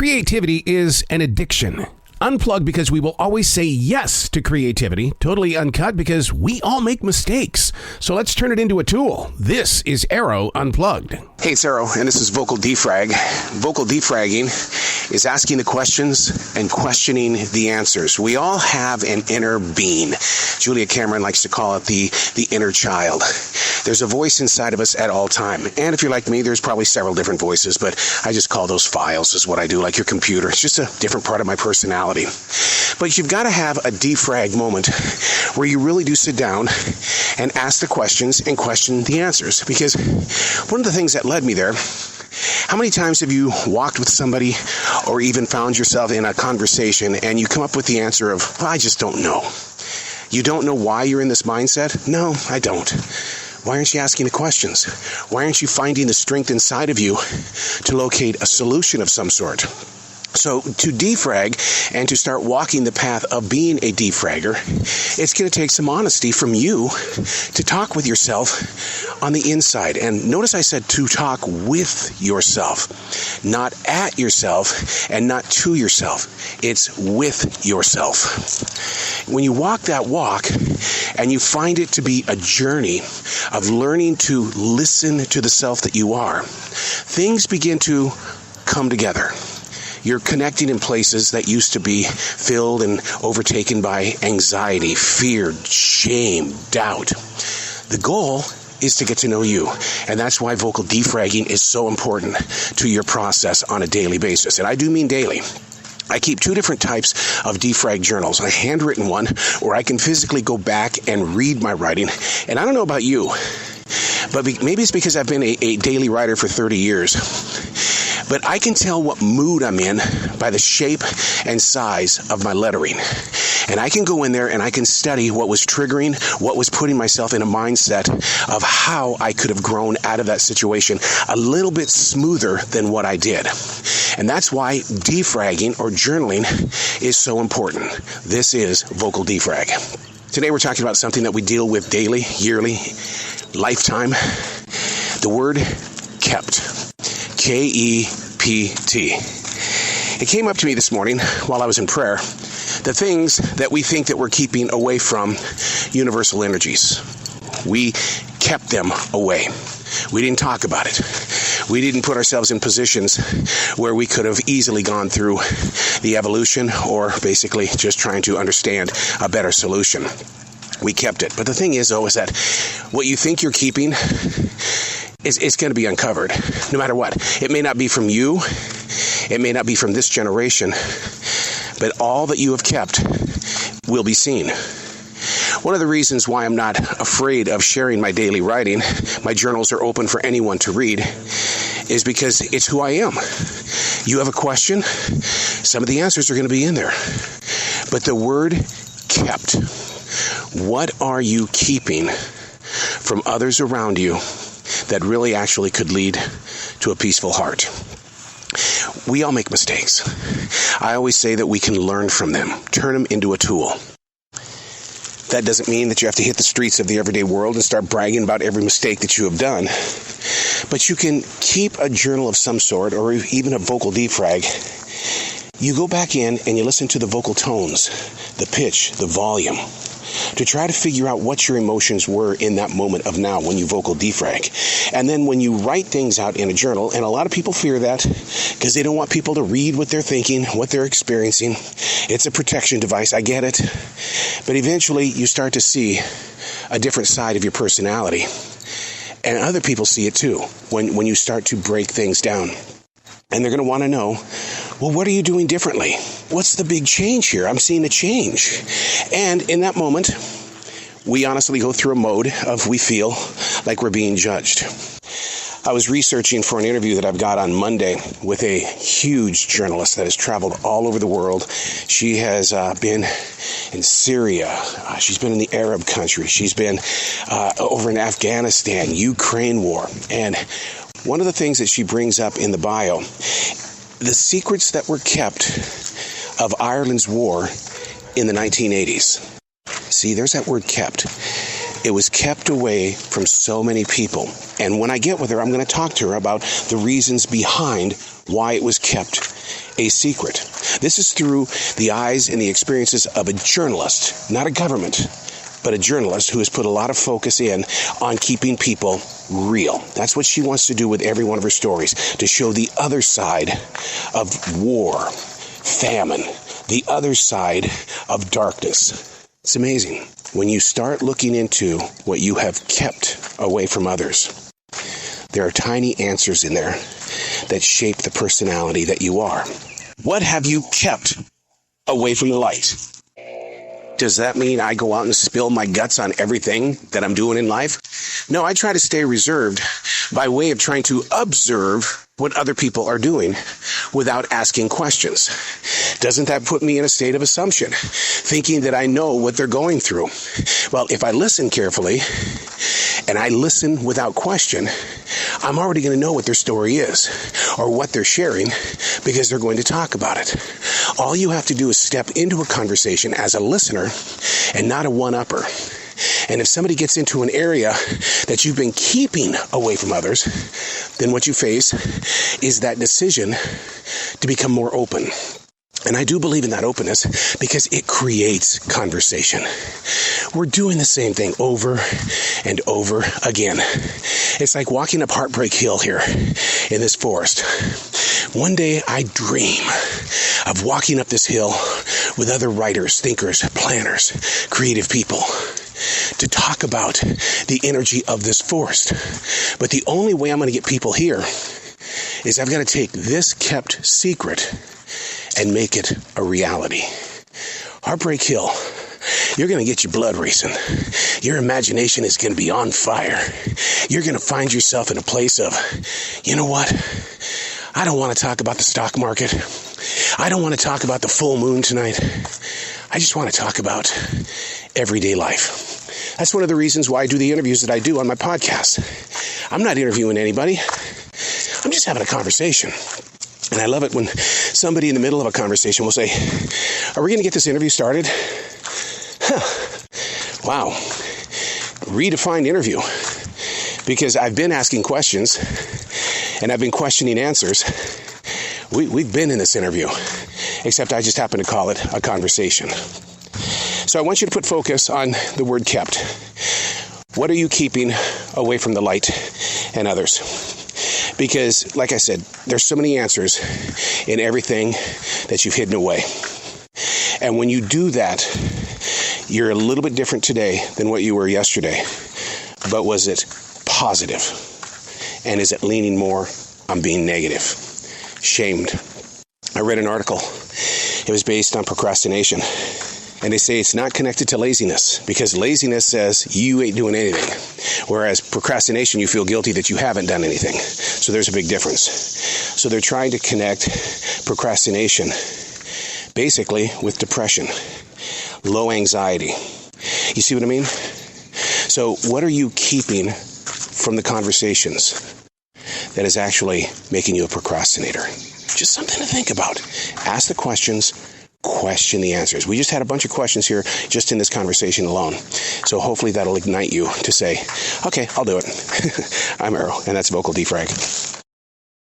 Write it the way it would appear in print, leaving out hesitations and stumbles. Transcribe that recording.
Creativity is an addiction. Unplugged because we will always say yes to creativity. Totally uncut because we all make mistakes. So let's turn it into a tool. This is Arroe Unplugged. Hey, it's Arroe, and this is vocal defrag. Vocal defragging is asking the questions and questioning the answers. We all have an inner being. Julia Cameron likes to call it the inner child. There's a voice inside of us at all time. And if you're like me, there's probably several different voices, but I just call those files is what I do, like your computer. It's just a different part of my personality. But you've got to have a defrag moment where you really do sit down and ask the questions and question the answers. Because one of the things that led me there, how many times have you walked with somebody or even found yourself in a conversation and you come up with the answer of, well, I just don't know. You don't know why you're in this mindset? No, I don't. Why aren't you asking the questions? Why aren't you finding the strength inside of you to locate a solution of some sort? So to defrag and to start walking the path of being a defragger, it's going to take some honesty from you to talk with yourself on the inside. And notice I said to talk with yourself, not at yourself and not to yourself. It's with yourself. When you walk that walk and you find it to be a journey of learning to listen to the self that you are, things begin to come together. You're connecting in places that used to be filled and overtaken by anxiety, fear, shame, doubt. The goal is to get to know you. And that's why vocal defragging is so important to your process on a daily basis. And I do mean daily. I keep two different types of defrag journals. A handwritten one where I can physically go back and read my writing. And I don't know about you, but maybe it's because I've been a daily writer for 30 years. But I can tell what mood I'm in by the shape and size of my lettering. And I can go in there and I can study what was triggering, what was putting myself in a mindset of how I could have grown out of that situation a little bit smoother than what I did. And that's why defragging or journaling is so important. This is vocal defrag. Today we're talking about something that we deal with daily, yearly, lifetime. The word kept. K-E-P-T. It came up to me this morning while I was in prayer, the things that we think that we're keeping away from universal energies. We kept them away. We didn't talk about it. We didn't put ourselves in positions where we could have easily gone through the evolution or basically just trying to understand a better solution. We kept it. But the thing is, though, is that what you think you're keeping it's going to be uncovered, no matter what. It may not be from you. It may not be from this generation. But all that you have kept will be seen. One of the reasons why I'm not afraid of sharing my daily writing, my journals are open for anyone to read, is because it's who I am. You have a question, some of the answers are going to be in there. But the word kept. What are you keeping from others around you that really actually could lead to a peaceful heart? We all make mistakes. I always say that we can learn from them, turn them into a tool. That doesn't mean that you have to hit the streets of the everyday world and start bragging about every mistake that you have done. But you can keep a journal of some sort or even a vocal defrag. You go back in and you listen to the vocal tones, the pitch, the volume, to try to figure out what your emotions were in that moment of now when you vocal defrag. And then when you write things out in a journal, and a lot of people fear that because they don't want people to read what they're thinking, what they're experiencing. It's a protection device, I get it. But eventually you start to see a different side of your personality. And other people see it too when you start to break things down. And they're going to want to know, well, what are you doing differently? What's the big change here? I'm seeing a change. And in that moment, we honestly go through a mode of we feel like we're being judged. I was researching for an interview that I've got on Monday with a huge journalist that has traveled all over the world. She has been in Syria. She's been in the Arab countries. She's been over in Afghanistan, Ukraine war. And one of the things that she brings up in the bio, the secrets that were kept of Ireland's war in the 1980s. See, there's that word kept. It was kept away from so many people. And when I get with her, I'm going to talk to her about the reasons behind why it was kept a secret. This is through the eyes and the experiences of a journalist, not a government, but a journalist who has put a lot of focus in on keeping people real. That's what she wants to do with every one of her stories, to show the other side of war, famine, the other side of darkness. It's amazing. When you start looking into what you have kept away from others, there are tiny answers in there that shape the personality that you are. What have you kept away from the light? Does that mean I go out and spill my guts on everything that I'm doing in life? No, I try to stay reserved by way of trying to observe what other people are doing without asking questions. Doesn't that put me in a state of assumption, thinking that I know what they're going through? Well, if I listen carefully and I listen without question, I'm already going to know what their story is or what they're sharing because they're going to talk about it. All you have to do is step into a conversation as a listener and not a one-upper. And if somebody gets into an area that you've been keeping away from others, then what you face is that decision to become more open. And I do believe in that openness because it creates conversation. We're doing the same thing over and over again. It's like walking up Heartbreak Hill here in this forest. One day I dream of walking up this hill with other writers, thinkers, planners, creative people to talk about the energy of this forest. But the only way I'm going to get people here is I've got to take this kept secret and make it a reality. Heartbreak Hill, you're going to get your blood racing. Your imagination is going to be on fire. You're going to find yourself in a place of, you know what? I don't want to talk about the stock market. I don't want to talk about the full moon tonight. I just want to talk about everyday life. That's one of the reasons why I do the interviews that I do on my podcast. I'm not interviewing anybody. I'm just having a conversation. And I love it when somebody in the middle of a conversation will say, "Are we going to get this interview started?" Wow. Redefined interview. Because I've been asking questions and I've been questioning answers. We've been in this interview, except I just happen to call it a conversation. So I want you to put focus on the word kept. What are you keeping away from the light and others? Because, like I said, there's so many answers in everything that you've hidden away. And when you do that, you're a little bit different today than what you were yesterday. But was it positive? And is it leaning more on being negative? Shamed. I read an article. It was based on procrastination. And they say it's not connected to laziness, because laziness says you ain't doing anything. Whereas procrastination, you feel guilty that you haven't done anything. So there's a big difference. So they're trying to connect procrastination basically with depression, low anxiety. You see what I mean? So what are you keeping from the conversations that is actually making you a procrastinator? Just something to think about. Ask the questions. Question the answers. We just had a bunch of questions here just in this conversation alone. So hopefully that'll ignite you to say, okay, I'll do it. I'm Arroe, and that's Vocal D Frag.